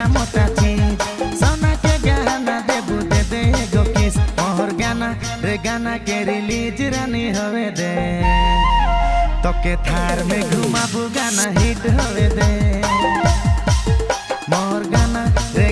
मोताची सोना के गहना देबू दे दे गो किस मोहर गाना रे गाना के रिलीज रानी होवे दे तो के थार में घुमाबू गाना हिट होवे दे मोहर गाना रे